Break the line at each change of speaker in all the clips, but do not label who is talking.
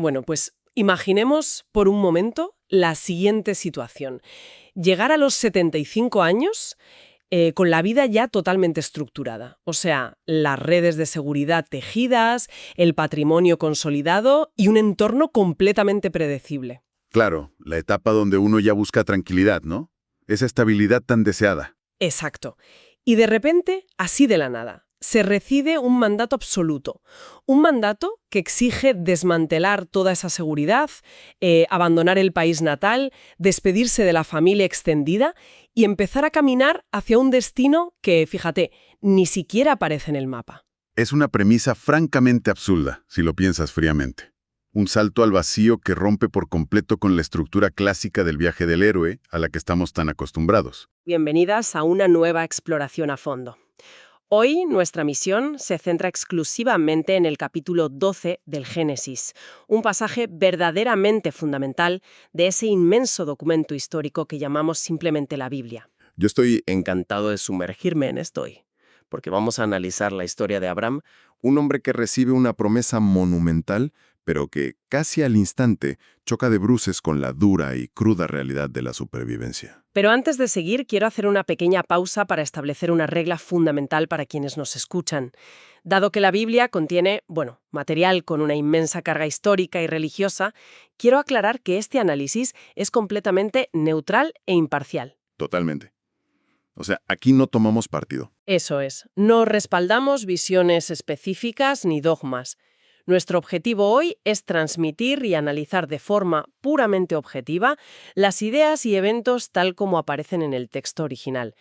Bueno, pues imaginemos por un momento la siguiente situación. Llegar a los 75 años con la vida ya totalmente estructurada. O sea, las redes de seguridad tejidas, el patrimonio consolidado y un entorno completamente predecible.
Claro, la etapa donde uno ya busca tranquilidad, ¿no? Esa estabilidad tan deseada.
Exacto. Y de repente, así de la nada, se recibe un mandato absoluto. Un mandato que exige desmantelar toda esa seguridad, abandonar el país natal, despedirse de la familia extendida y empezar a caminar hacia un destino que, fíjate, ni siquiera aparece en el mapa.
Es una premisa francamente absurda, si lo piensas fríamente. Un salto al vacío que rompe por completo con la estructura clásica del viaje del héroe a la que estamos tan acostumbrados.
Bienvenidas a una nueva exploración a fondo. Hoy nuestra misión se centra exclusivamente en el capítulo 12 del Génesis, un pasaje verdaderamente fundamental de ese inmenso documento histórico que llamamos simplemente la Biblia.
Yo estoy
Encantado de sumergirme en esto hoy, porque vamos a analizar la historia de Abraham, un hombre que recibe una promesa monumental, pero que casi al instante choca de bruces con la dura y cruda realidad de la supervivencia.
Pero antes de seguir, quiero hacer una pequeña pausa para establecer una regla fundamental para quienes nos escuchan. Dado que la Biblia contiene, material con una inmensa carga histórica y religiosa, quiero aclarar que este análisis es completamente neutral e imparcial.
Totalmente. O sea, aquí no tomamos partido.
Eso es, no respaldamos visiones específicas ni dogmas. Nuestro objetivo hoy es transmitir y analizar de forma puramente objetiva las ideas y eventos tal como aparecen en el texto original,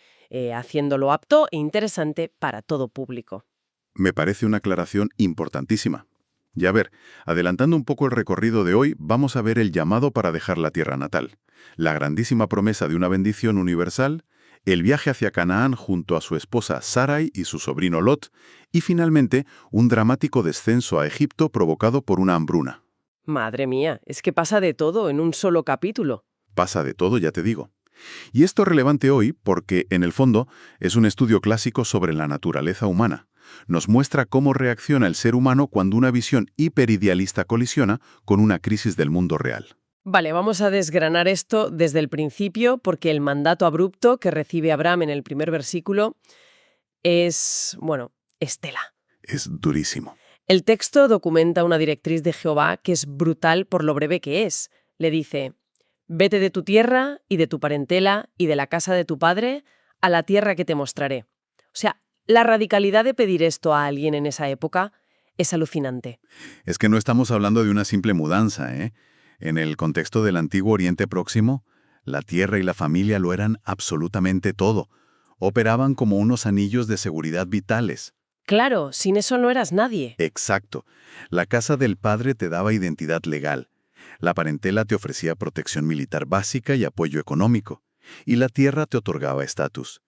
haciéndolo apto e interesante para todo público.
Me parece una aclaración importantísima. Y a ver, adelantando un poco el recorrido de hoy, vamos a ver el llamado para dejar la tierra natal, la grandísima promesa de una bendición universal, el viaje hacia Canaán junto a su esposa Sarai y su sobrino Lot, y finalmente un dramático descenso a Egipto provocado por una hambruna.
Madre mía, es que pasa de todo en un solo capítulo.
Pasa de todo, ya te digo. Y esto es relevante hoy porque, en el fondo, es un estudio clásico sobre la naturaleza humana. Nos muestra cómo reacciona el ser humano cuando una visión hiperidealista colisiona con una crisis del mundo real.
Vale, vamos a desgranar esto desde el principio porque el mandato abrupto que recibe Abraham en el primer versículo es, estela.
Es durísimo.
El texto documenta una directriz de Jehová que es brutal por lo breve que es. Le dice: «Vete de tu tierra y de tu parentela y de la casa de tu padre a la tierra que te mostraré». O sea, la radicalidad de pedir esto a alguien en esa época es alucinante.
Es que no estamos hablando de una simple mudanza, ¿eh? En el contexto del antiguo Oriente Próximo, la tierra y la familia lo eran absolutamente todo. Operaban como unos anillos de seguridad vitales.
Claro, sin eso no eras nadie.
Exacto. La casa del padre te daba identidad legal. La parentela te ofrecía protección militar básica y apoyo económico. Y la tierra te otorgaba estatus.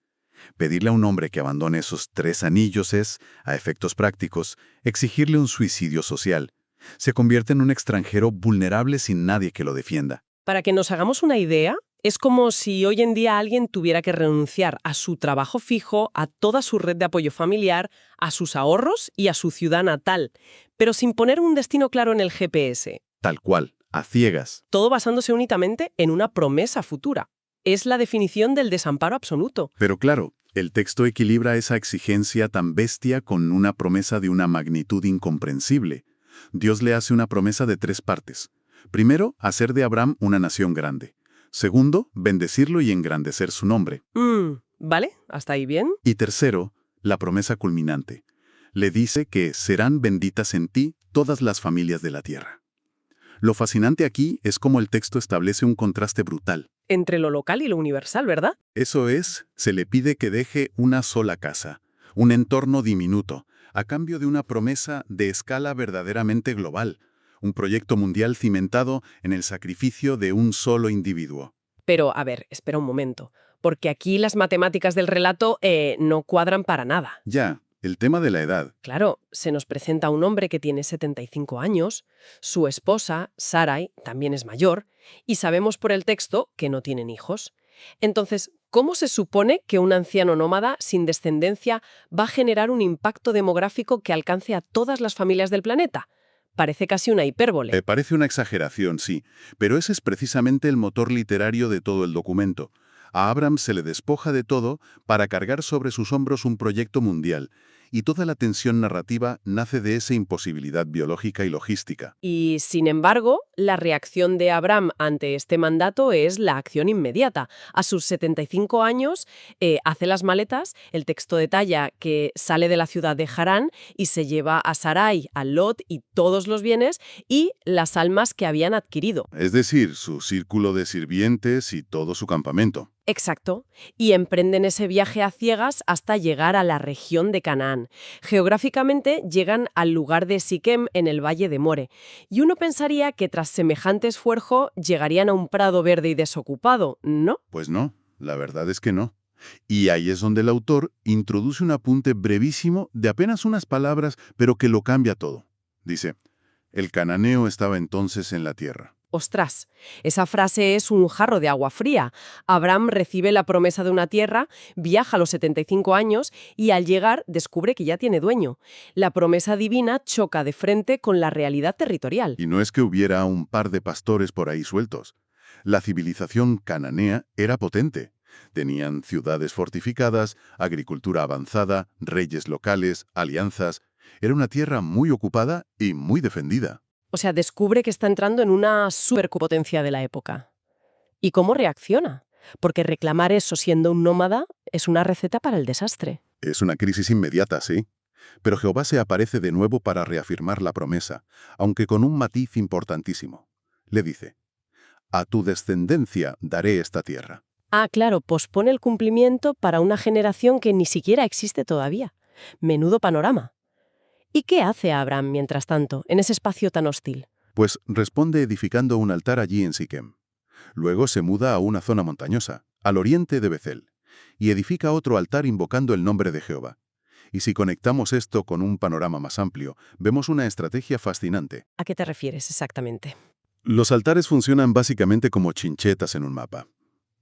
Pedirle a un hombre que abandone esos 3 anillos es, a efectos prácticos, exigirle un suicidio social. Se convierte en un extranjero vulnerable sin nadie que lo defienda.
Para que nos hagamos una idea, es como si hoy en día alguien tuviera que renunciar a su trabajo fijo, a toda su red de apoyo familiar, a sus ahorros y a su ciudad natal, pero sin poner un destino claro en el GPS.
Tal cual, a ciegas.
Todo basándose únicamente en una promesa futura. Es la definición del desamparo absoluto.
Pero claro, el texto equilibra esa exigencia tan bestia con una promesa de una magnitud incomprensible. Dios le hace una promesa de 3 partes. Primero, hacer de Abraham una nación grande. Segundo, bendecirlo y engrandecer su nombre.
¿Vale? ¿Hasta ahí bien?
Y tercero, la promesa culminante. Le dice que serán benditas en ti todas las familias de la tierra. Lo fascinante aquí es cómo el texto establece un contraste brutal.
Entre lo local y lo universal, ¿verdad?
Eso es, se le pide que deje una sola casa, un entorno diminuto, a cambio de una promesa de escala verdaderamente global, un proyecto mundial cimentado en el sacrificio de un solo individuo.
Pero, a ver, espera un momento, porque aquí las matemáticas del relato no cuadran para nada.
Ya, el tema de la edad.
Claro, se nos presenta un hombre que tiene 75 años, su esposa, Sarai, también es mayor, y sabemos por el texto que no tienen hijos. Entonces, ¿cómo se supone que un anciano nómada sin descendencia va a generar un impacto demográfico que alcance a todas las familias del planeta? parece casi una hipérbole.
Parece una exageración, sí, pero ese es precisamente el motor literario de todo el documento. A Abram se le despoja de todo para cargar sobre sus hombros un proyecto mundial, y toda la tensión narrativa nace de esa imposibilidad biológica y logística.
Y, sin embargo, la reacción de Abram ante este mandato es la acción inmediata. A sus 75 años, hace las maletas, el texto detalla que sale de la ciudad de Harán y se lleva a Sarai, a Lot y todos los bienes y las almas que habían adquirido.
Es decir, su círculo de sirvientes y todo su campamento.
Exacto, y emprenden ese viaje a ciegas hasta llegar a la región de Canaán. Geográficamente llegan al lugar de Siquem en el valle de More, y uno pensaría que tras semejante esfuerzo llegarían a un prado verde y desocupado, ¿no?
Pues no, la verdad es que no. Y ahí es donde el autor introduce un apunte brevísimo de apenas unas palabras, pero que lo cambia todo. Dice, el cananeo estaba entonces en la tierra.
Ostras, esa frase es un jarro de agua fría. Abraham recibe la promesa de una tierra, viaja a los 75 años y al llegar descubre que ya tiene dueño. La promesa divina choca de frente con la realidad territorial.
Y no es que hubiera un par de pastores por ahí sueltos. La civilización cananea era potente. Tenían ciudades fortificadas, agricultura avanzada, reyes locales, alianzas. Era una tierra muy ocupada y muy defendida.
O sea, descubre que está entrando en una superpotencia de la época. ¿Y cómo reacciona? Porque reclamar eso siendo un nómada es una receta para el desastre.
Es una crisis inmediata, sí. Pero Jehová se aparece de nuevo para reafirmar la promesa, aunque con un matiz importantísimo. Le dice, a tu descendencia daré esta tierra.
Ah, claro, pospone el cumplimiento para una generación que ni siquiera existe todavía. Menudo panorama. ¿Y qué hace Abraham, mientras tanto, en ese espacio tan hostil?
Pues responde edificando un altar allí en Siquem. Luego se muda a una zona montañosa, al oriente de Betel, y edifica otro altar invocando el nombre de Jehová. Y si conectamos esto con un panorama más amplio, vemos una estrategia fascinante.
¿A qué te refieres exactamente?
Los altares funcionan básicamente como chinchetas en un mapa.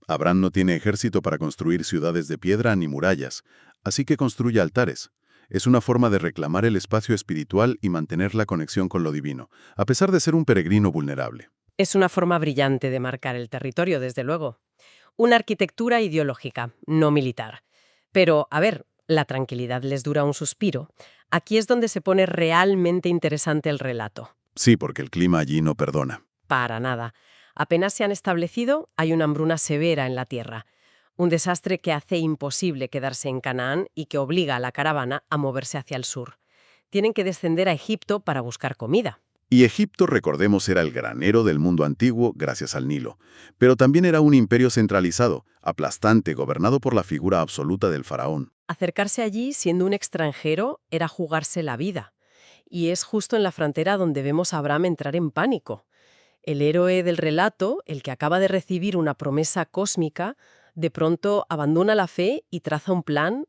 Abraham no tiene ejército para construir ciudades de piedra ni murallas, así que construye altares. Es una forma de reclamar el espacio espiritual y mantener la conexión con lo divino, a pesar de ser un peregrino vulnerable.
Es una forma brillante de marcar el territorio, desde luego. Una arquitectura ideológica, no militar. Pero, a ver, la tranquilidad les dura un suspiro. Aquí es donde se pone realmente interesante el relato.
Sí, porque el clima allí no perdona.
Para nada. Apenas se han establecido, hay una hambruna severa en la tierra. Un desastre que hace imposible quedarse en Canaán y que obliga a la caravana a moverse hacia el sur. Tienen que descender a Egipto para buscar comida.
Y Egipto, recordemos, era el granero del mundo antiguo gracias al Nilo. Pero también era un imperio centralizado, aplastante, gobernado por la figura absoluta del faraón.
Acercarse allí siendo un extranjero era jugarse la vida. Y es justo en la frontera donde vemos a Abraham entrar en pánico. El héroe del relato, el que acaba de recibir una promesa cósmica, de pronto abandona la fe y traza un plan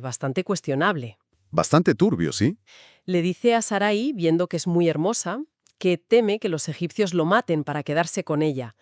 bastante cuestionable.
Bastante turbio, ¿sí?
Le dice a Sarai, viendo que es muy hermosa, que teme que los egipcios lo maten para quedarse con ella.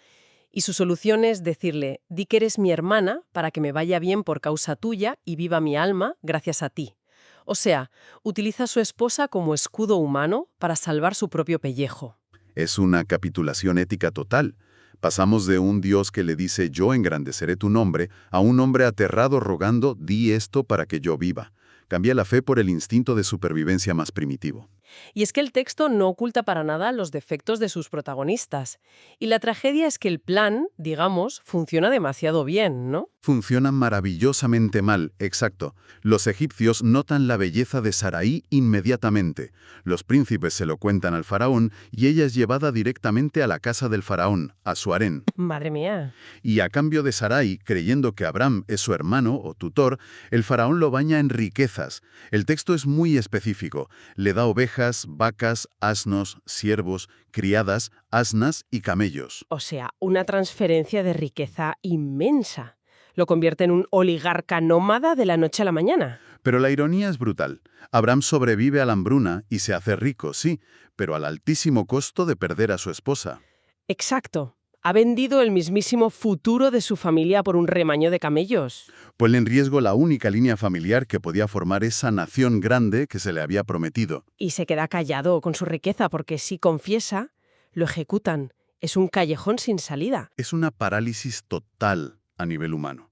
Y su solución es decirle, di que eres mi hermana para que me vaya bien por causa tuya y viva mi alma gracias a ti. O sea, utiliza a su esposa como escudo humano para salvar su propio pellejo.
Es una capitulación ética total. Pasamos de un Dios que le dice yo engrandeceré tu nombre a un hombre aterrado rogando di esto para que yo viva. Cambia la fe por el instinto de supervivencia más primitivo.
Y es que el texto no oculta para nada los defectos de sus protagonistas. Y la tragedia es que el plan, digamos, funciona demasiado bien, ¿no?
Funciona maravillosamente mal, exacto. Los egipcios notan la belleza de Sarai inmediatamente. Los príncipes se lo cuentan al faraón y ella es llevada directamente a la casa del faraón, a su harén.
Madre mía.
Y a cambio de Sarai, creyendo que Abraham es su hermano o tutor, el faraón lo baña en riquezas. El texto es muy específico. Le da ovejas, vacas, asnos, siervos, criadas, asnas y camellos.
O sea, una transferencia de riqueza inmensa. Lo convierte en un oligarca nómada de la noche a la mañana.
Pero la ironía es brutal. Abraham sobrevive a la hambruna y se hace rico, sí, pero al altísimo costo de perder a su esposa.
Exacto. Ha vendido el mismísimo futuro de su familia por un rebaño de camellos.
Pone en riesgo la única línea familiar que podía formar esa nación grande que se le había prometido.
Y se queda callado con su riqueza porque si confiesa, lo ejecutan. Es un callejón sin salida.
Es una parálisis total a nivel humano.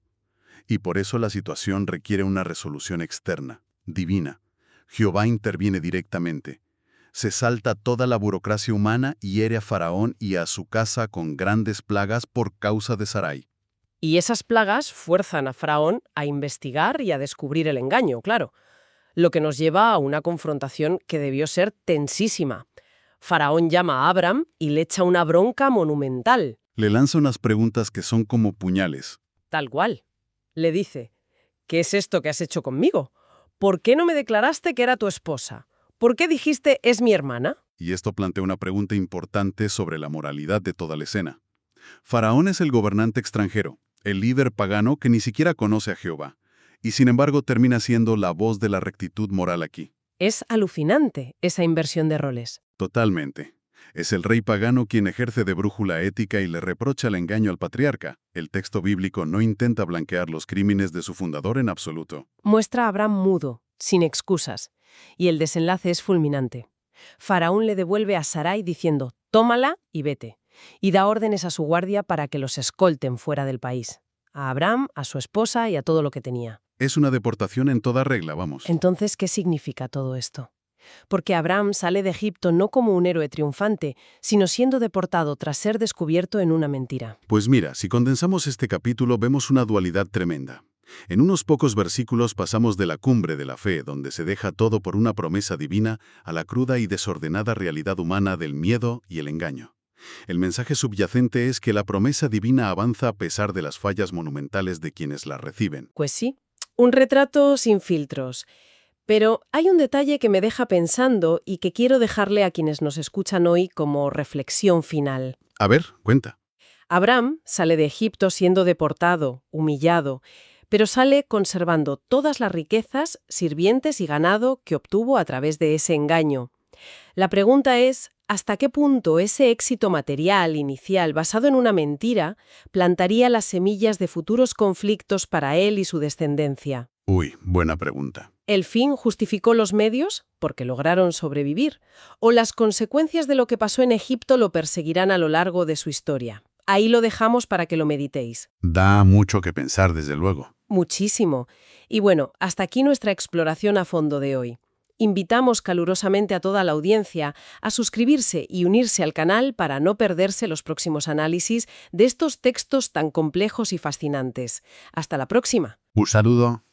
Y por eso la situación requiere una resolución externa, divina. Jehová interviene directamente. Se salta toda la burocracia humana y hiere a Faraón y a su casa con grandes plagas por causa de Sarai.
Y esas plagas fuerzan a Faraón a investigar y a descubrir el engaño, claro. Lo que nos lleva a una confrontación que debió ser tensísima. Faraón llama a Abram y le echa una bronca monumental.
Le lanza unas preguntas que son como puñales.
Tal cual. Le dice, ¿qué es esto que has hecho conmigo? ¿Por qué no me declaraste que era tu esposa? ¿Por qué dijiste es mi hermana?
Y esto plantea una pregunta importante sobre la moralidad de toda la escena. Faraón es el gobernante extranjero, el líder pagano que ni siquiera conoce a Jehová, y sin embargo termina siendo la voz de la rectitud moral aquí.
Es alucinante esa inversión de roles.
Totalmente. Es el rey pagano quien ejerce de brújula ética y le reprocha el engaño al patriarca. El texto bíblico no intenta blanquear los crímenes de su fundador en absoluto.
Muestra a Abram mudo, sin excusas, y el desenlace es fulminante. Faraón le devuelve a Sarai diciendo, tómala y vete, y da órdenes a su guardia para que los escolten fuera del país. A Abram, a su esposa y a todo lo que tenía.
Es una deportación en toda regla, vamos.
Entonces, ¿qué significa todo esto? Porque Abram sale de Egipto no como un héroe triunfante, sino siendo deportado tras ser descubierto en una mentira.
Pues mira, si condensamos este capítulo vemos una dualidad tremenda. En unos pocos versículos pasamos de la cumbre de la fe, donde se deja todo por una promesa divina, a la cruda y desordenada realidad humana del miedo y el engaño. El mensaje subyacente es que la promesa divina avanza a pesar de las fallas monumentales de quienes la reciben.
Pues sí, un retrato sin filtros. Pero hay un detalle que me deja pensando y que quiero dejarle a quienes nos escuchan hoy como reflexión final.
A ver, cuenta.
Abram sale de Egipto siendo deportado, humillado, pero sale conservando todas las riquezas, sirvientes y ganado que obtuvo a través de ese engaño. La pregunta es, ¿hasta qué punto ese éxito material inicial basado en una mentira plantaría las semillas de futuros conflictos para él y su descendencia?
Uy, buena pregunta.
¿El fin justificó los medios porque lograron sobrevivir? ¿O las consecuencias de lo que pasó en Egipto lo perseguirán a lo largo de su historia? Ahí lo dejamos para que lo meditéis.
Da mucho que pensar, desde luego.
Muchísimo. Y bueno, hasta aquí nuestra exploración a fondo de hoy. Invitamos calurosamente a toda la audiencia a suscribirse y unirse al canal para no perderse los próximos análisis de estos textos tan complejos y fascinantes. Hasta la próxima.
Un saludo.